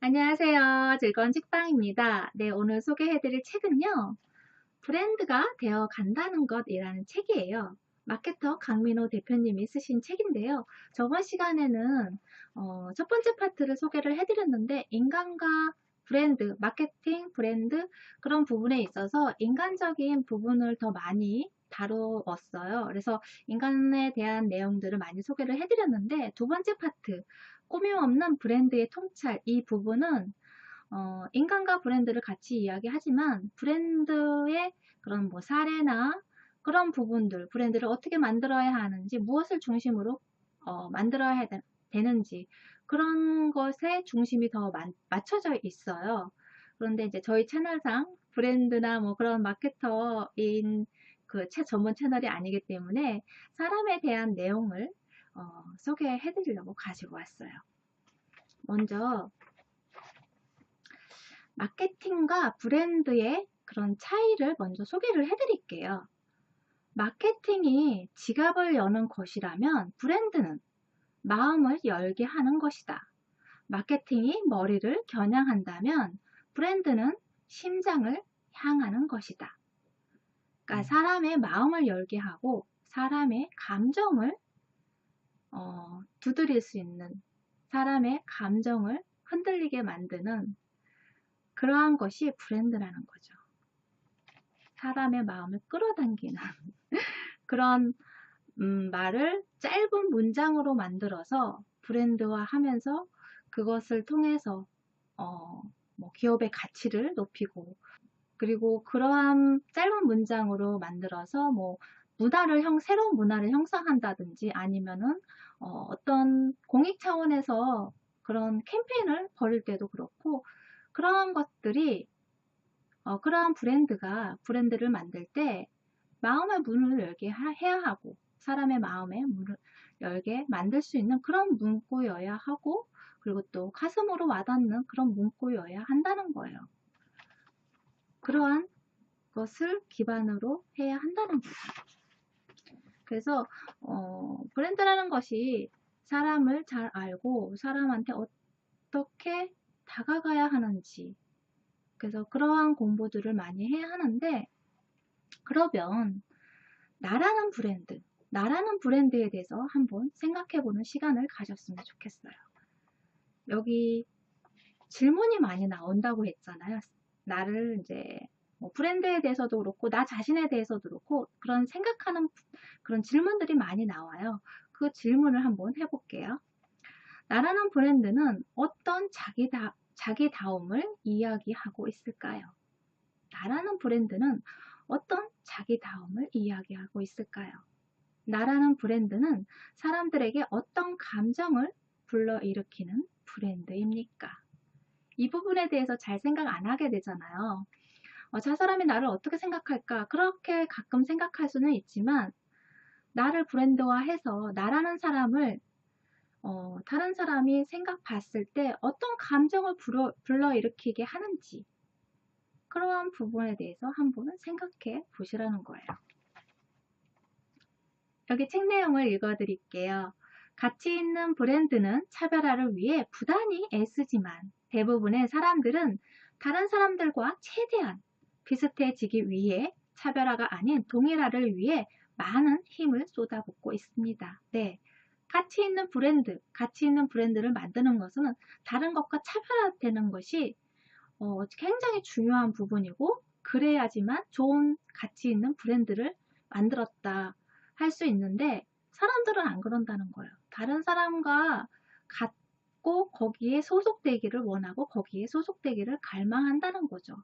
안녕하세요. 즐거운 책방입니다. 네, 오늘 소개해드릴 책은요. 브랜드가 되어 간다는 것이라는 책이에요. 마케터 강민호 대표님이 쓰신 책인데요. 저번 시간에는 첫 번째 파트를 소개를 해드렸는데 인간과 브랜드, 마케팅, 브랜드 그런 부분에 있어서 인간적인 부분을 더 많이 다루었어요. 그래서 인간에 대한 내용들을 많이 소개를 해드렸는데 두 번째 파트, 꾸밈없는 브랜드의 통찰 이 부분은 인간과 브랜드를 같이 이야기하지만 브랜드의 그런 뭐 사례나 그런 부분들, 브랜드를 어떻게 만들어야 하는지, 무엇을 중심으로 만들어야 되는지 그런 것에 중심이 더 맞춰져 있어요. 그런데 이제 저희 채널상 브랜드나 뭐 그런 마케터인 그 전문 채널이 아니기 때문에 사람에 대한 내용을 소개해 드리려고 가지고 왔어요. 먼저 마케팅과 브랜드의 그런 차이를 먼저 소개를 해드릴게요. 마케팅이 지갑을 여는 것이라면 브랜드는 마음을 열게 하는 것이다. 마케팅이 머리를 겨냥한다면 브랜드는 심장을 향하는 것이다. 그러니까 사람의 마음을 열게 하고 사람의 감정을 두드릴 수 있는, 사람의 감정을 흔들리게 만드는 그러한 것이 브랜드라는 거죠. 사람의 마음을 끌어당기는 그런 말을 짧은 문장으로 만들어서 브랜드화 하면서 그것을 통해서 뭐 기업의 가치를 높이고, 그리고 그러한 짧은 문장으로 만들어서 뭐 새로운 문화를 형성한다든지 아니면은 어떤 공익 차원에서 그런 캠페인을 벌일 때도 그렇고, 그러한 것들이 그러한 브랜드를 만들 때 마음의 문을 열게 해야 하고 사람의 마음의 문을 열게 만들 수 있는 그런 문구여야 하고, 그리고 또 가슴으로 와닿는 그런 문구여야 한다는 거예요. 그러한 것을 기반으로 해야 한다는 거죠. 그래서 브랜드라는 것이 사람을 잘 알고 사람한테 어떻게 다가가야 하는지, 그래서 그러한 공부들을 많이 해야 하는데, 그러면 나라는 브랜드에 대해서 한번 생각해보는 시간을 가졌으면 좋겠어요. 여기 질문이 많이 나온다고 했잖아요. 나를 이제 뭐 브랜드에 대해서도 그렇고 나 자신에 대해서도 그렇고 그런 생각하는 그런 질문들이 많이 나와요. 그 질문을 한번 해볼게요. 나라는 브랜드는 어떤 자기다움을 이야기하고 있을까요? 나라는 브랜드는 어떤 자기다움을 이야기하고 있을까요? 나라는 브랜드는 사람들에게 어떤 감정을 불러일으키는 브랜드입니까? 이 부분에 대해서 잘 생각 안 하게 되잖아요. 저 사람이 나를 어떻게 생각할까? 그렇게 가끔 생각할 수는 있지만, 나를 브랜드화해서 나라는 사람을 다른 사람이 봤을 때 어떤 감정을 불러일으키게 하는지, 그러한 부분에 대해서 한번 생각해 보시라는 거예요. 여기 책 내용을 읽어드릴게요. 가치 있는 브랜드는 차별화를 위해 부단히 애쓰지만 대부분의 사람들은 다른 사람들과 최대한 비슷해지기 위해 차별화가 아닌 동일화를 위해 많은 힘을 쏟아붓고 있습니다. 네. 가치 있는 브랜드를 만드는 것은 다른 것과 차별화되는 것이 굉장히 중요한 부분이고, 그래야지만 좋은 가치 있는 브랜드를 만들었다 할 수 있는데, 사람들은 안 그런다는 거예요. 다른 사람과 같고 거기에 소속되기를 원하고 거기에 소속되기를 갈망한다는 거죠.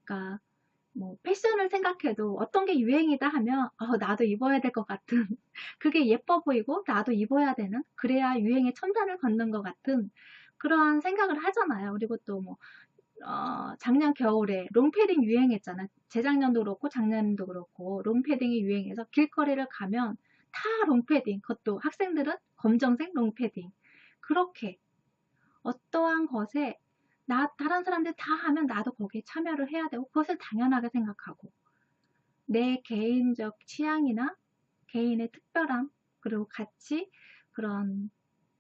그러니까 뭐 패션을 생각해도 어떤 게 유행이다 하면 나도 입어야 될 것 같은 그게 예뻐 보이고 나도 입어야 되는, 그래야 유행에 첨단을 걷는 것 같은 그러한 생각을 하잖아요. 그리고 또 뭐 작년 겨울에 롱패딩 유행했잖아. 재작년도 그렇고 작년도 그렇고 롱패딩이 유행해서 길거리를 가면 다 롱패딩, 그것도 학생들은 검정색 롱패딩. 그렇게 어떠한 것에 다른 사람들 다 하면 나도 거기에 참여를 해야 되고 그것을 당연하게 생각하고, 내 개인적 취향이나 개인의 특별함 그리고 가치, 그런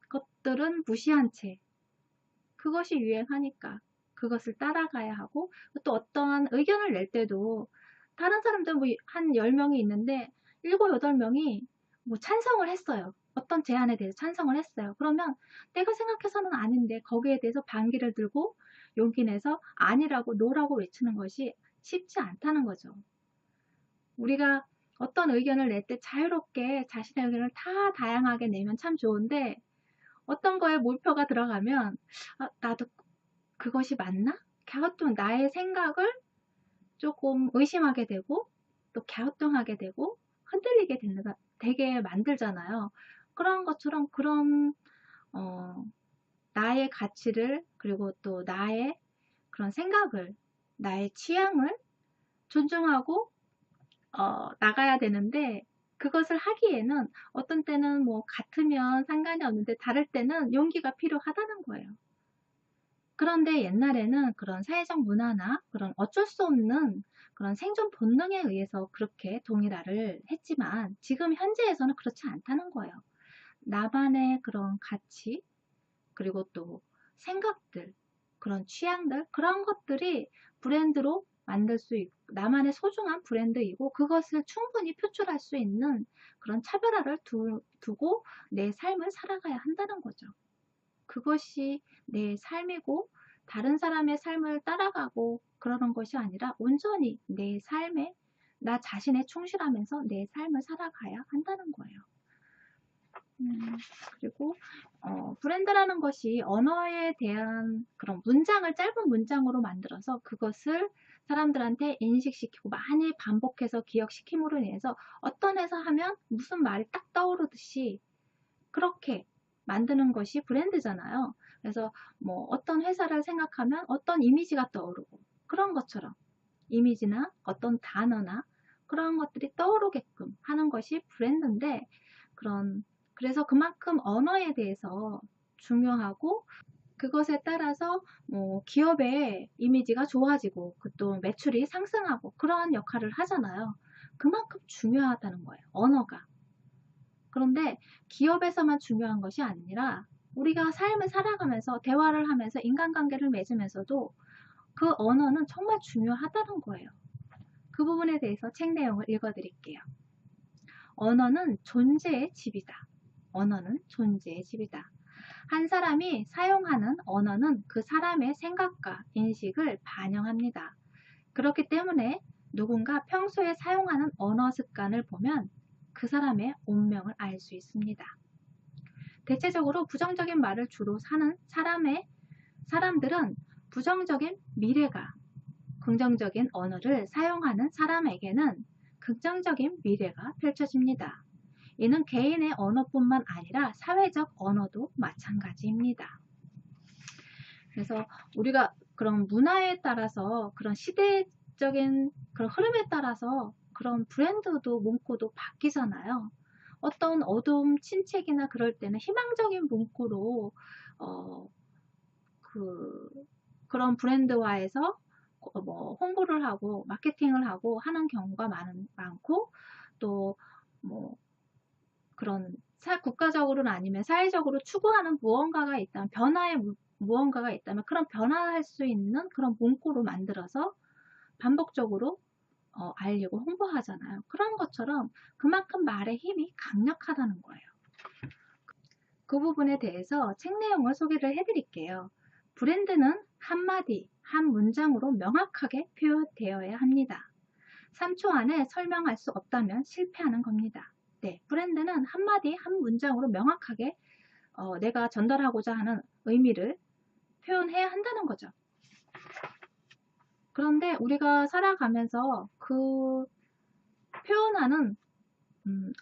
것들은 무시한 채 그것이 유행하니까 그것을 따라가야 하고, 또 어떠한 의견을 낼 때도 다른 사람들 뭐 한 10명이 있는데 7, 8명이 뭐 찬성을 했어요. 어떤 제안에 대해서 찬성을 했어요. 그러면 내가 생각해서는 아닌데 거기에 대해서 반기를 들고 용기 내서 아니라고 노라고 외치는 것이 쉽지 않다는 거죠. 우리가 어떤 의견을 낼 때 자유롭게 자신의 의견을 다 다양하게 내면 참 좋은데, 어떤 거에 몰표가 들어가면 나도 그것이 맞나? 갸우뚱 나의 생각을 조금 의심하게 되고 또 갸우뚱하게 되고 흔들리게 되게 만들잖아요. 그런 것처럼 그런 나의 가치를, 그리고 또 나의 그런 생각을, 나의 취향을 존중하고 나가야 되는데, 그것을 하기에는 어떤 때는 뭐 같으면 상관이 없는데 다를 때는 용기가 필요하다는 거예요. 그런데 옛날에는 그런 사회적 문화나 그런 어쩔 수 없는 그런 생존 본능에 의해서 그렇게 동일화를 했지만, 지금 현재에서는 그렇지 않다는 거예요. 나만의 그런 가치, 그리고 또 생각들, 그런 취향들, 그런 것들이 브랜드로 만들 수 있고, 나만의 소중한 브랜드이고, 그것을 충분히 표출할 수 있는 그런 차별화를 두고 내 삶을 살아가야 한다는 거죠. 그것이 내 삶이고, 다른 사람의 삶을 따라가고 그러는 것이 아니라 온전히 내 삶에, 나 자신에 충실하면서 내 삶을 살아가야 한다는 거예요. 그리고 브랜드라는 것이 언어에 대한 그런 문장을 짧은 문장으로 만들어서 그것을 사람들한테 인식시키고 많이 반복해서 기억시킴으로 인해서 어떤 회사 하면 무슨 말이 딱 떠오르듯이 그렇게 만드는 것이 브랜드잖아요. 그래서 뭐 어떤 회사를 생각하면 어떤 이미지가 떠오르고, 그런 것처럼 이미지나 어떤 단어나 그런 것들이 떠오르게끔 하는 것이 브랜드인데, 그래서 그만큼 언어에 대해서 중요하고, 그것에 따라서 뭐 기업의 이미지가 좋아지고 또 매출이 상승하고 그러한 역할을 하잖아요. 그만큼 중요하다는 거예요, 언어가. 그런데 기업에서만 중요한 것이 아니라 우리가 삶을 살아가면서 대화를 하면서 인간관계를 맺으면서도 그 언어는 정말 중요하다는 거예요. 그 부분에 대해서 책 내용을 읽어드릴게요. 언어는 존재의 집이다. 언어는 존재의 집이다. 한 사람이 사용하는 언어는 그 사람의 생각과 인식을 반영합니다. 그렇기 때문에 누군가 평소에 사용하는 언어 습관을 보면 그 사람의 운명을 알 수 있습니다. 대체적으로 부정적인 말을 주로 사는 사람들은 부정적인 미래가, 긍정적인 언어를 사용하는 사람에게는 긍정적인 미래가 펼쳐집니다. 이는 개인의 언어뿐만 아니라 사회적 언어도 마찬가지입니다. 그래서 우리가 그런 문화에 따라서, 그런 시대적인 그런 흐름에 따라서 그런 브랜드도 문구도 바뀌잖아요. 어떤 어두움 침체기나 그럴 때는 희망적인 문구로 그런 브랜드화해서 뭐 홍보를 하고 마케팅을 하고 하는 경우가 많고, 또 뭐 그런 국가적으로는 아니면 사회적으로 추구하는 무언가가 있다면, 변화의 무언가가 있다면 그런 변화할 수 있는 그런 문구로 만들어서 반복적으로 알리고 홍보하잖아요. 그런 것처럼 그만큼 말의 힘이 강력하다는 거예요. 그 부분에 대해서 책 내용을 소개를 해드릴게요. 브랜드는 한마디, 한 문장으로 명확하게 표현되어야 합니다. 3초 안에 설명할 수 없다면 실패하는 겁니다. 네, 브랜드는 한마디, 한 문장으로 명확하게 내가 전달하고자 하는 의미를 표현해야 한다는 거죠. 그런데 우리가 살아가면서 그 표현하는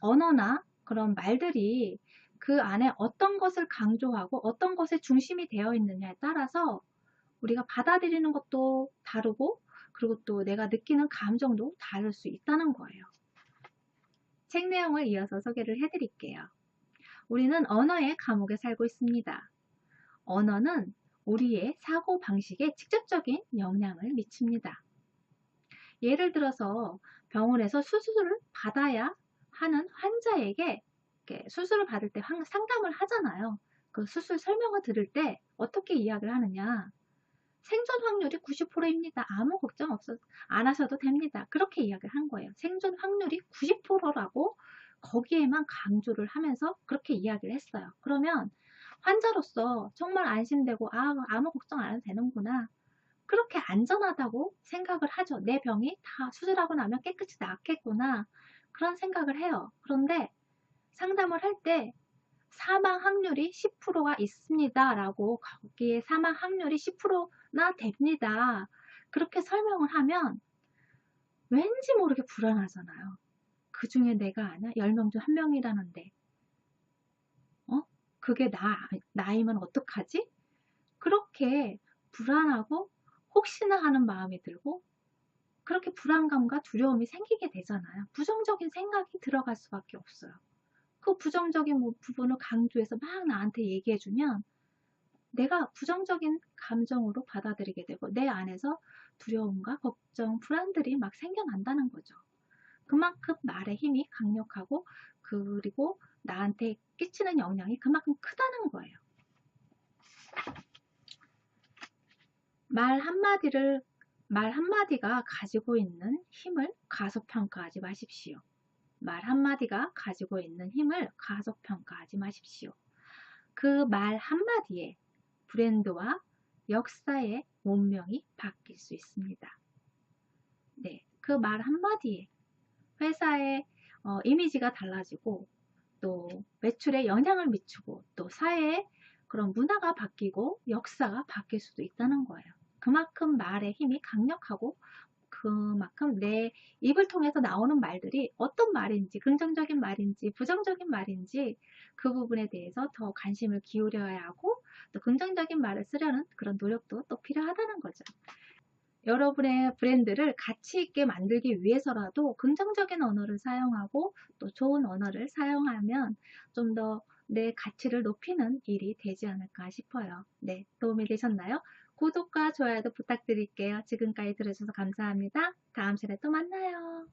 언어나 그런 말들이 그 안에 어떤 것을 강조하고 어떤 것에 중심이 되어 있느냐에 따라서 우리가 받아들이는 것도 다르고, 그리고 또 내가 느끼는 감정도 다를 수 있다는 거예요. 책 내용을 이어서 소개를 해드릴게요. 우리는 언어의 감옥에 살고 있습니다. 언어는 우리의 사고 방식에 직접적인 영향을 미칩니다. 예를 들어서 병원에서 수술을 받아야 하는 환자에게 수술을 받을 때 상담을 하잖아요. 그 수술 설명을 들을 때 어떻게 이야기를 하느냐. 생존 확률이 90%입니다. 아무 걱정 안 하셔도 됩니다. 그렇게 이야기를 한 거예요. 생존 확률이 90%라고 거기에만 강조를 하면서 그렇게 이야기를 했어요. 그러면 환자로서 정말 안심되고 아무 걱정 안 해도 되는구나. 그렇게 안전하다고 생각을 하죠. 내 병이 다 수술하고 나면 깨끗이 낫겠구나. 그런 생각을 해요. 그런데 상담을 할 때 사망 확률이 10%가 있습니다. 라고 거기에 사망 확률이 10%나 됩니다. 그렇게 설명을 하면 왠지 모르게 불안하잖아요. 그 중에 내가 아냐? 10명 중 1명이라는데 그게 나이면 어떡하지? 그렇게 불안하고 혹시나 하는 마음이 들고 그렇게 불안감과 두려움이 생기게 되잖아요. 부정적인 생각이 들어갈 수밖에 없어요. 그 부정적인 부분을 강조해서 막 나한테 얘기해주면 내가 부정적인 감정으로 받아들이게 되고 내 안에서 두려움과 걱정, 불안들이 막 생겨난다는 거죠. 그만큼 말의 힘이 강력하고 그리고 나한테 끼치는 영향이 그만큼 크다는 거예요. 말 한마디가 가지고 있는 힘을 가소평가하지 마십시오. 말 한마디가 가지고 있는 힘을 가소평가하지 마십시오. 그 말 한마디에 브랜드와 역사의 운명이 바뀔 수 있습니다. 네, 그 말 한마디에 회사의 이미지가 달라지고 또 매출에 영향을 미치고 또 사회의 그런 문화가 바뀌고 역사가 바뀔 수도 있다는 거예요. 그만큼 말의 힘이 강력하고 그만큼 내 입을 통해서 나오는 말들이 어떤 말인지 긍정적인 말인지 부정적인 말인지 그 부분에 대해서 더 관심을 기울여야 하고 또 긍정적인 말을 쓰려는 그런 노력도 또 필요하다는 거죠. 여러분의 브랜드를 가치 있게 만들기 위해서라도 긍정적인 언어를 사용하고 또 좋은 언어를 사용하면 좀 더 내 가치를 높이는 일이 되지 않을까 싶어요. 네, 도움이 되셨나요? 구독과 좋아요도 부탁드릴게요. 지금까지 들어주셔서 감사합니다. 다음 시간에 또 만나요.